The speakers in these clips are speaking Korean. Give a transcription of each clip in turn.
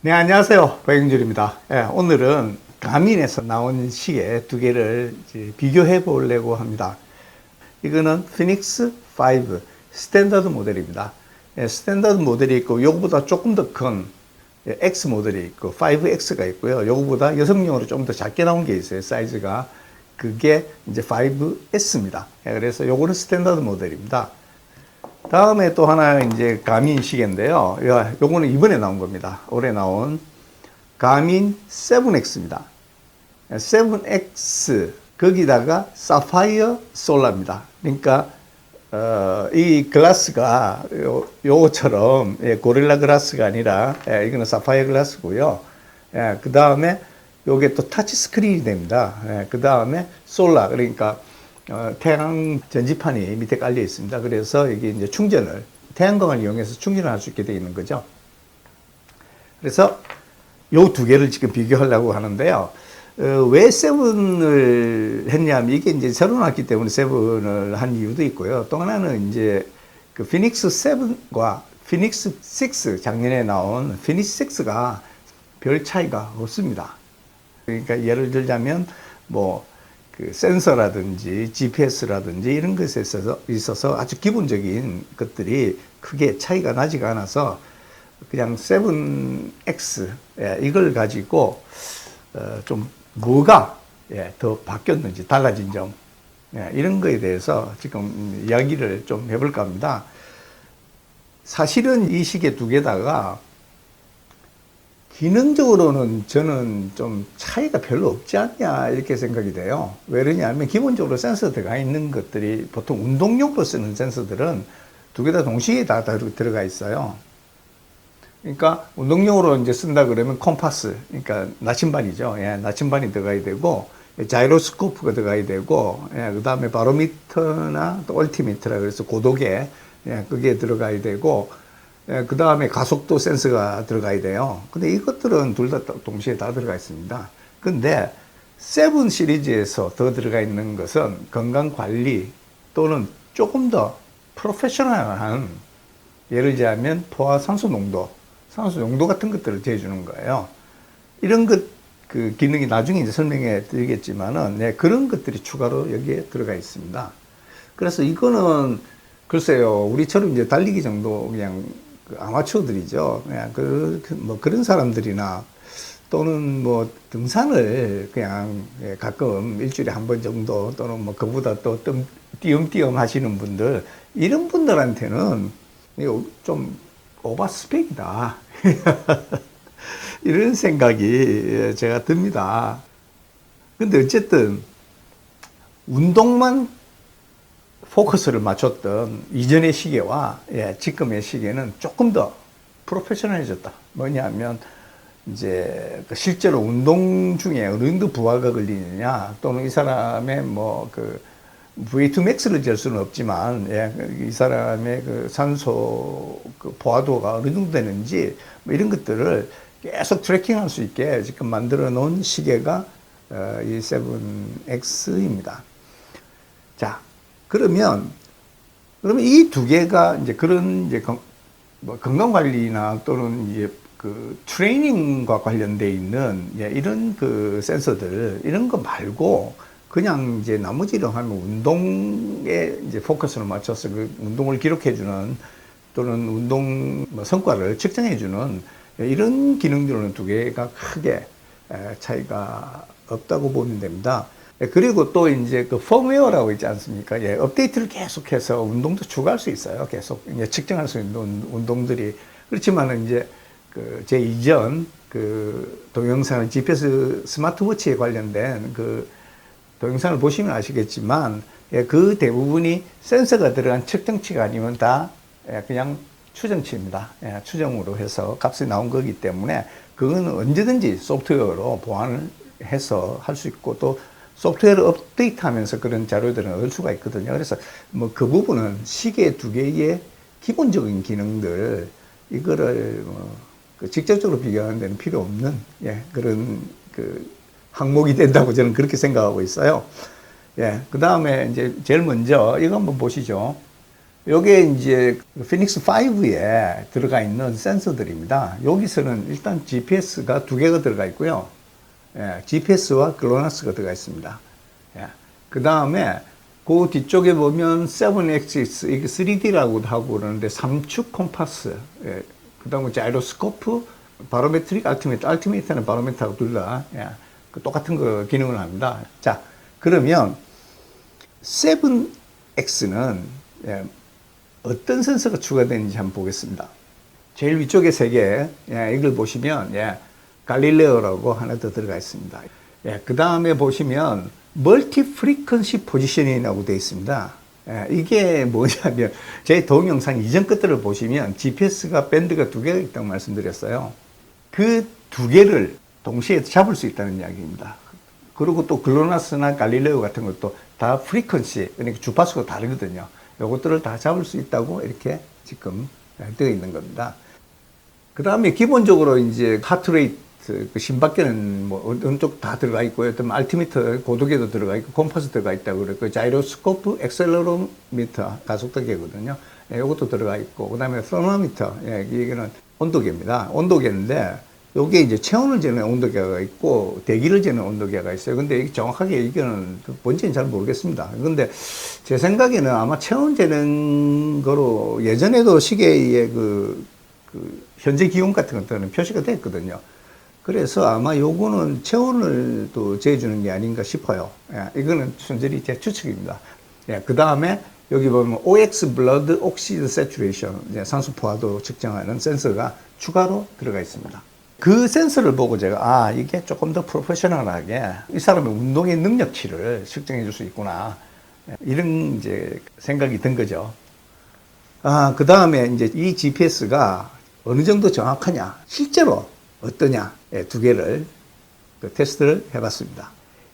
네, 안녕하세요. 박영준입니다. 오늘은 가민에서 나온 시계 두 개를 이제 비교해 보려고 합니다. 이거는 피닉스 5 스탠다드 모델입니다. 스탠다드 모델이 있고, 요거보다 조금 더 큰 X 모델이 있고, 5X가 있고요. 요거보다 여성용으로 좀 더 작게 나온 게 있어요. 사이즈가. 그게 이제 5S입니다. 그래서 요거는 스탠다드 모델입니다. 다음에 또 하나 이제 가민 시계인데요. 요거는 이번에 나온 겁니다. 올해 나온 가민 7X입니다. 7X 거기다가 사파이어 솔라입니다. 그러니까 이 글라스가 요거처럼 고릴라 글라스가 아니라 이거는 사파이어 글라스고요. 그 다음에 요게 또 터치 스크린이 됩니다. 그 다음에 솔라 그러니까 태양 전지판이 밑에 깔려 있습니다. 그래서 이게 이제 충전을, 태양광을 이용해서 충전을 할 수 있게 되어 있는 거죠. 그래서 요 두 개를 지금 비교하려고 하는데요. 왜 세븐을 했냐면 이게 이제 새로 나왔기 때문에 세븐을 한 이유도 있고요. 또 하나는 이제 그 피닉스 7과 피닉스 6 작년에 나온 피닉스 6가 별 차이가 없습니다. 그러니까 예를 들자면 뭐 그 센서라든지 GPS라든지 이런 것에 있어서 아주 기본적인 것들이 크게 차이가 나지가 않아서 그냥 7X 이걸 가지고 좀 뭐가 더 바뀌었는지 달라진 점 이런 거에 대해서 지금 이야기를 좀 해볼까 합니다. 사실은 이 시계 두 개다가 기능적으로는 저는 좀 차이가 별로 없지 않냐 이렇게 생각이 돼요. 왜 그러냐면 기본적으로 센서 들어가 있는 것들이 보통 운동용으로 쓰는 센서들은 두 개 다 동시에 다 들어가 있어요. 그러니까 운동용으로 이제 쓴다 그러면 컴파스, 그러니까 나침반이죠. 나침반이 들어가야 되고 자이로스코프가 들어가야 되고 그 다음에 바로미터나 또 얼티미터라 그래서 고도계 그게 들어가야 되고 그 다음에 가속도 센서가 들어가야 돼요. 근데 이것들은 둘 다 동시에 다 들어가 있습니다. 근데 7 시리즈에서 더 들어가 있는 것은 건강 관리 또는 조금 더 프로페셔널한, 예를 들자면 포화 산소 농도 같은 것들을 재주는 거예요. 이런 것, 그 기능이 나중에 이제 설명해 드리겠지만은, 그런 것들이 추가로 여기에 들어가 있습니다. 그래서 이거는 글쎄요, 우리처럼 이제 달리기 정도 그냥 그 아마추어들이죠. 그냥 뭐 그런 사람들이나 또는 뭐 등산을 그냥 가끔 일주일에 한 번 정도 또는 뭐 그보다 또 띄엄띄엄 하시는 분들, 이런 분들한테는 좀 오버 스펙이다. 이런 생각이 제가 듭니다. 근데 어쨌든 운동만 포커스를 맞췄던 이전의 시계와 지금의 시계는 조금 더 프로페셔널해졌다. 뭐냐면 이제 실제로 운동 중에 어느 정도 부하가 걸리느냐, 또는 이 사람의 뭐 그 V2 max를 잴 수는 없지만 이 사람의 그 산소 그 포화도가 어느 정도 되는지 뭐 이런 것들을 계속 트래킹할 수 있게 지금 만들어 놓은 시계가 이 7X입니다. 자, 그러면 이 두 개가 이제 그런 이제 뭐 건강 관리나 또는 이제 그 트레이닝과 관련돼 있는 이런 그 센서들, 이런 거 말고 그냥 이제 나머지로 하면 운동에 이제 포커스를 맞춰서 그 운동을 기록해주는 또는 운동 뭐 성과를 측정해주는 이런 기능들은 두 개가 크게 차이가 없다고 보면 됩니다. 그리고 또 이제 그 펌웨어라고 있지 않습니까? 업데이트를 계속해서 운동도 추가할 수 있어요. 계속 이제 측정할 수 있는 운동들이. 그렇지만은 이제 그 제 이전 그 동영상 GPS 스마트워치에 관련된 그 동영상을 보시면 아시겠지만 그 대부분이 센서가 들어간 측정치가 아니면 다 그냥 추정치입니다. 추정으로 해서 값이 나온 거기 때문에 그건 언제든지 소프트웨어로 보완을 해서 할 수 있고 또 소프트웨어를 업데이트하면서 그런 자료들을 얻을 수가 있거든요. 그래서 뭐 그 부분은 시계 두 개의 기본적인 기능들 이거를 그 직접적으로 비교하는 데는 필요 없는 그런 그 항목이 된다고 저는 그렇게 생각하고 있어요. 그 다음에 이제 제일 먼저 이거 한번 보시죠. 요게 이제 피닉스 5에 들어가 있는 센서들입니다. 여기서는 일단 GPS가 두 개가 들어가 있고요. 예, GPS와 글로나스가 들어가 있습니다. 예, 그 다음에 그 뒤쪽에 보면 7Axis, 이게 3D라고도 하고 그러는데 3축 콤파스, 예, 그 다음에 자이로스코프, 바로메트릭, 알티메이터는 바로메트하고 둘 다, 예, 그 똑같은 거 기능을 합니다. 자, 그러면 7X는 예, 어떤 센서가 추가되는지 한번 보겠습니다. 제일 위쪽에 세 개, 예, 이걸 보시면, 예, 갈릴레오라고 하나 더 들어가 있습니다. 예, 그 다음에 보시면, 멀티 프리퀀시 포지셔닝이라고 되어 있습니다. 예, 이게 뭐냐면, 제 동영상 이전 것들을 보시면, GPS가 밴드가 두 개가 있다고 말씀드렸어요. 그 두 개를 동시에 잡을 수 있다는 이야기입니다. 그리고 또 글로나스나 갈릴레오 같은 것도 다 프리퀀시, 그러니까 주파수가 다르거든요. 요것들을 다 잡을 수 있다고 이렇게 지금 되어 있는 겁니다. 그 다음에 기본적으로 이제 하트레이트, 그 심박계는 뭐 어느 쪽 다 들어가 있고요. 또 알티미터 고도계도 들어가 있고 콤파스 들어가 있다고 그랬고, 자이로스코프, 엑셀러로미터 가속도계거든요. 예, 요것도 들어가 있고, 그 다음에 서너미터, 예, 이게는 온도계입니다. 온도계인데, 요게 이제 체온을 재는 온도계가 있고, 대기를 재는 온도계가 있어요. 근데 이게 정확하게 이거는 뭔지는 잘 모르겠습니다. 근데 제 생각에는 아마 체온 재는 거로 예전에도 시계에 그 현재 기온 같은 것들은 표시가 됐거든요. 그래서 아마 요거는 체온을 또 재주는 게 아닌가 싶어요. 예, 이거는 순전히 제 추측입니다. 예, 그 다음에 여기 보면 OX Blood Oxide Saturation, 산소 포화도 측정하는 센서가 추가로 들어가 있습니다. 그 센서를 보고 제가, 이게 조금 더 프로페셔널하게 이 사람의 운동의 능력치를 측정해 줄 수 있구나. 이런 이제 생각이 든 거죠. 그 다음에 이제 이 GPS가 어느 정도 정확하냐, 실제로 어떠냐, 두 개를 테스트를 해봤습니다.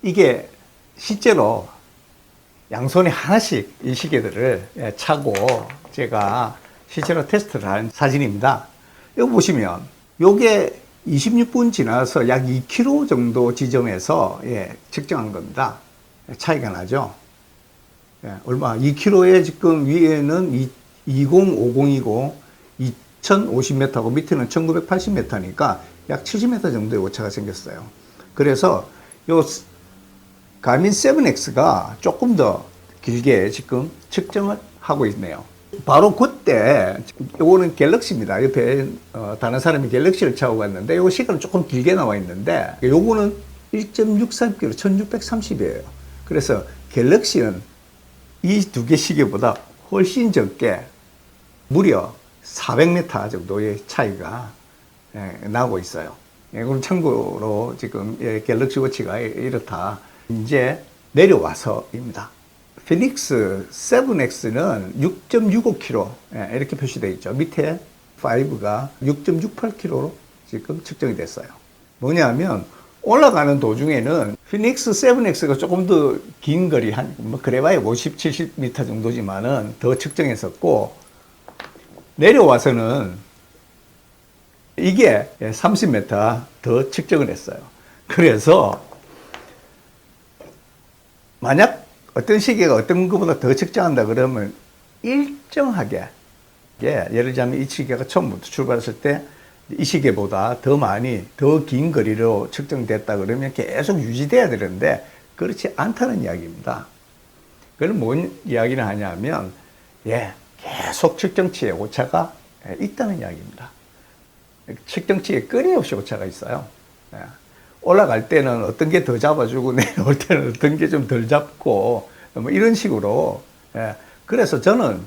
이게 실제로 양손에 하나씩 이 시계들을 차고 제가 실제로 테스트를 한 사진입니다. 여기 보시면 요게 26분 지나서 약 2km 정도 지점에서 측정한 겁니다. 차이가 나죠. 얼마 2km에 지금 위에는 20502고 2050m고 밑에는 1980m니까 약 70m 정도의 오차가 생겼어요. 그래서 요 가민 7X가 조금 더 길게 지금 측정을 하고 있네요. 바로 그때, 요거는 갤럭시입니다. 옆에 다른 사람이 갤럭시를 차고 갔는데 요 시간은 조금 길게 나와 있는데 요거는 1.63km, 1630이에요. 그래서 갤럭시는 이 두 개 시계보다 훨씬 적게 무려 400m 정도의 차이가 나고 있어요. 그럼 참고로 지금 갤럭시 워치가 이렇다. 이제 내려와서입니다. 피닉스 7X는 6.65km 이렇게 표시되어 있죠. 밑에 5가 6.68km로 지금 측정이 됐어요. 뭐냐면 올라가는 도중에는 피닉스 7X가 조금 더 긴 거리, 그래봐야 50, 70m 정도지만은 더 측정했었고, 내려와서는 이게 30m 더 측정을 했어요. 그래서 만약 어떤 시계가 어떤 것보다 더 측정한다 그러면 일정하게, 예를 들자면 이 시계가 처음부터 출발했을 때 이 시계보다 더 많이, 더 긴 거리로 측정됐다 그러면 계속 유지돼야 되는데 그렇지 않다는 이야기입니다. 그건 뭔 이야기를 하냐면, 계속 측정치에 오차가 있다는 이야기입니다. 측정치에 끊임없이 오차가 있어요. 올라갈 때는 어떤 게 더 잡아주고 내려올 때는 어떤 게 좀 덜 잡고 뭐 이런 식으로. 그래서 저는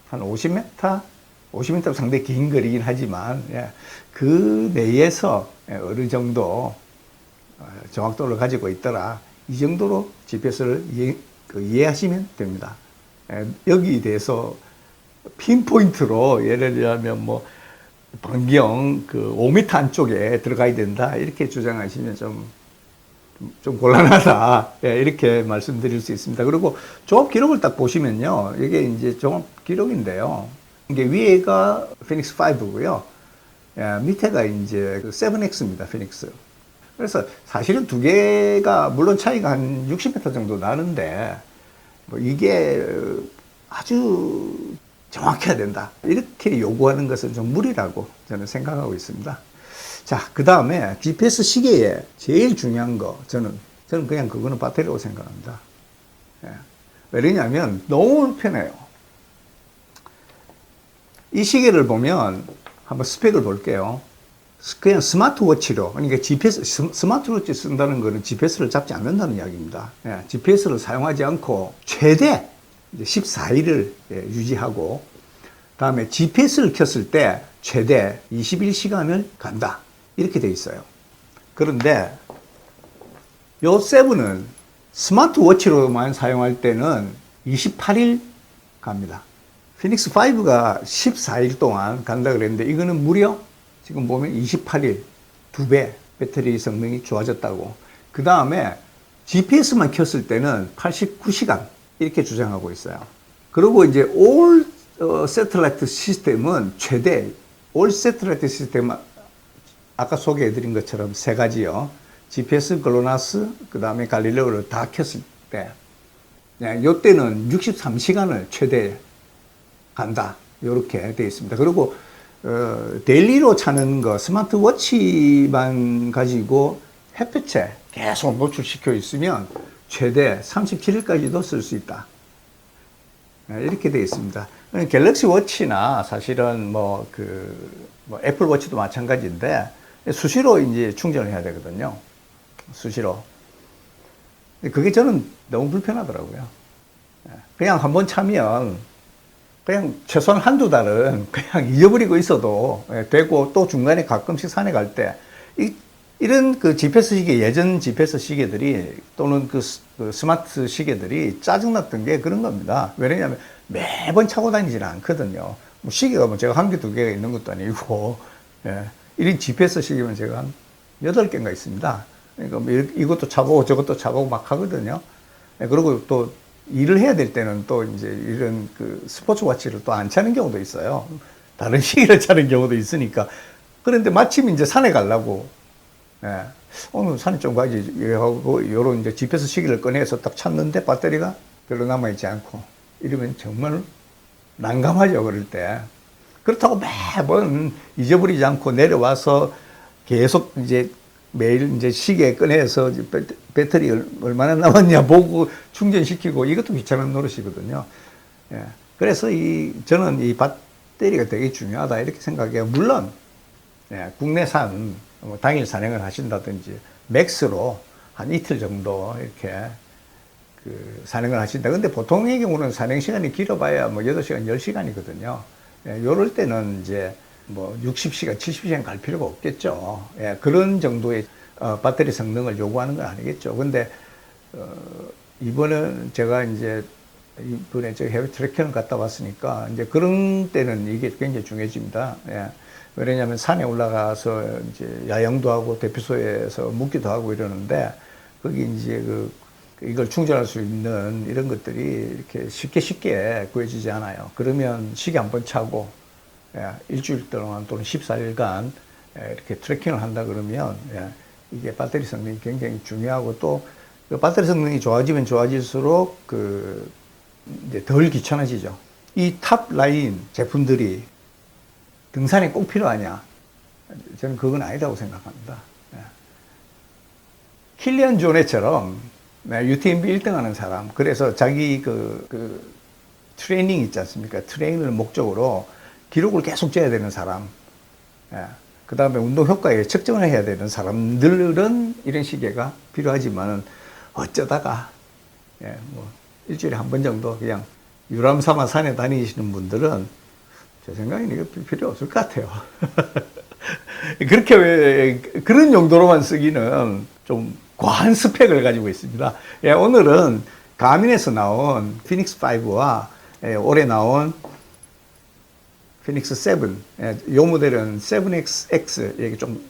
한 50m 상당히 긴 거리긴 하지만 그 내에서 어느 정도 정확도를 가지고 있더라, 이 정도로 GPS를 이해하시면 됩니다. 여기에 대해서 핀포인트로 예를 들면 뭐 반경 5m 안쪽에 들어가야 된다 이렇게 주장하시면 좀 곤란하다, 이렇게 말씀드릴 수 있습니다. 그리고 종합 기록을 딱 보시면요, 이게 이제 종합 기록인데요, 이게 위에가 피닉스 5고요, 밑에가 이제 7X입니다, 피닉스. 그래서 사실은 두 개가 물론 차이가 한 60m 정도 나는데, 뭐 이게 아주 정확해야 된다. 이렇게 요구하는 것은 좀 무리라고 저는 생각하고 있습니다. 자, 그 다음에 GPS 시계에 제일 중요한 거, 저는 그냥 그거는 배터리라고 생각합니다. 예. 왜냐하면 너무 편해요. 이 시계를 보면 한번 스펙을 볼게요. 그냥 스마트워치로, 그러니까 GPS, 스마트워치 쓴다는 거는 GPS를 잡지 않는다는 이야기입니다. 예, GPS를 사용하지 않고 최대 14일을 유지하고, 다음에 GPS를 켰을 때 최대 21시간을 간다. 이렇게 돼 있어요. 그런데 요 세븐은 스마트워치로만 사용할 때는 28일 갑니다. 피닉스 5가 14일 동안 간다 그랬는데 이거는 무려 지금 보면 28일, 2배 배터리 성능이 좋아졌다고. 그 다음에 GPS만 켰을 때는 89시간 이렇게 주장하고 있어요. 그리고 이제 All Satellite 시스템은 최대, All Satellite 시스템 아까 소개해드린 것처럼 세 가지요. GPS, 글로나스, 그 다음에 갈릴레오를 다 켰을 때, 요때는 63시간을 최대 간다. 이렇게 되어 있습니다. 그리고, 데일리로 차는 거, 스마트워치만 가지고 햇볕에 계속 노출시켜 있으면 최대 37일까지도 쓸 수 있다. 이렇게 되어 있습니다. 갤럭시 워치나 사실은 애플 워치도 마찬가지인데 수시로 이제 충전을 해야 되거든요. 수시로. 그게 저는 너무 불편하더라고요. 그냥 한번 차면 그냥 최소한 한두 달은 그냥 잊어버리고 있어도 되고, 또 중간에 가끔씩 산에 갈 때 이런 그 GPS 시계, 예전 GPS 시계들이 또는 그 스마트 시계들이 짜증났던 게 그런 겁니다. 왜냐하면 매번 차고 다니지는 않거든요. 뭐 시계가 뭐 제가 한 개, 두 개가 있는 것도 아니고, 이런 GPS 시계면 제가 한 8개인가 있습니다. 그러니까 뭐 이것도 차보고 저것도 차보고 막 하거든요. 그리고 또 일을 해야 될 때는 또 이제 이런 그 스포츠 워치를 또 안 차는 경우도 있어요. 다른 시계를 차는 경우도 있으니까. 그런데 마침 이제 산에 가려고, 오늘 산에 좀 가지 하고 요런 이제 GPS 시계를 꺼내서 딱 찾는데 배터리가 별로 남아있지 않고, 이러면 정말 난감하죠, 그럴 때. 그렇다고 매번 잊어버리지 않고 내려와서 계속 이제 매일 이제 시계 꺼내서 배터리 얼마나 남았냐 보고 충전시키고, 이것도 귀찮은 노릇이거든요. 그래서 저는 이 배터리가 되게 중요하다 이렇게 생각해요. 물론, 국내산 당일 산행을 하신다든지 맥스로 한 이틀 정도 이렇게 산행을 하신다. 근데 보통의 경우는 산행 시간이 길어봐야 8시간, 10시간이거든요. 요럴 때는 이제 60시간, 70시간 갈 필요가 없겠죠. 그런 정도의 배터리 성능을 요구하는 건 아니겠죠. 근데 이번에 제가 해외 트레킹을 갔다 왔으니까 이제 그런 때는 이게 굉장히 중요해집니다. 왜냐하면 산에 올라가서 이제 야영도 하고 대피소에서 묵기도 하고 이러는데, 거기 이제 이걸 충전할 수 있는 이런 것들이 이렇게 쉽게 구해지지 않아요. 그러면 시계 한 번 차고, 일주일 동안 또는 14일간 이렇게 트레킹을 한다 그러면, 이게 배터리 성능이 굉장히 중요하고, 또 그 배터리 성능이 좋아지면 좋아질수록 이제 덜 귀찮아지죠. 이 탑 라인 제품들이 등산에 꼭 필요하냐? 저는 그건 아니라고 생각합니다. 킬리안 조네처럼 UTMB 1등 하는 사람, 그래서 자기 트레이닝 있지 않습니까? 트레이닝을 목적으로 기록을 계속 재야 되는 사람, 그 다음에 운동 효과에 측정을 해야 되는 사람들은 이런 시계가 필요하지만, 어쩌다가 일주일에 한 번 정도 그냥 유람 삼아 산에 다니시는 분들은 제 생각에는 이거 필요 없을 것 같아요. 그런 용도로만 쓰기는 좀 과한 스펙을 가지고 있습니다. 오늘은 가민에서 나온 피닉스 5와 올해 나온 피닉스 7, 요 모델은 7XX, 이게 좀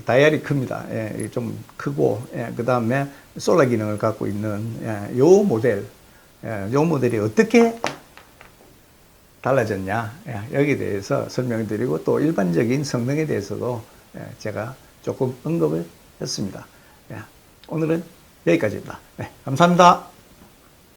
다이얼이 큽니다. 이게 좀 크고, 그 다음에 솔라 기능을 갖고 있는 요 모델이 어떻게 달라졌냐, 여기에 대해서 설명드리고, 또 일반적인 성능에 대해서도 제가 조금 언급을 했습니다. 오늘은 여기까지입니다. 감사합니다.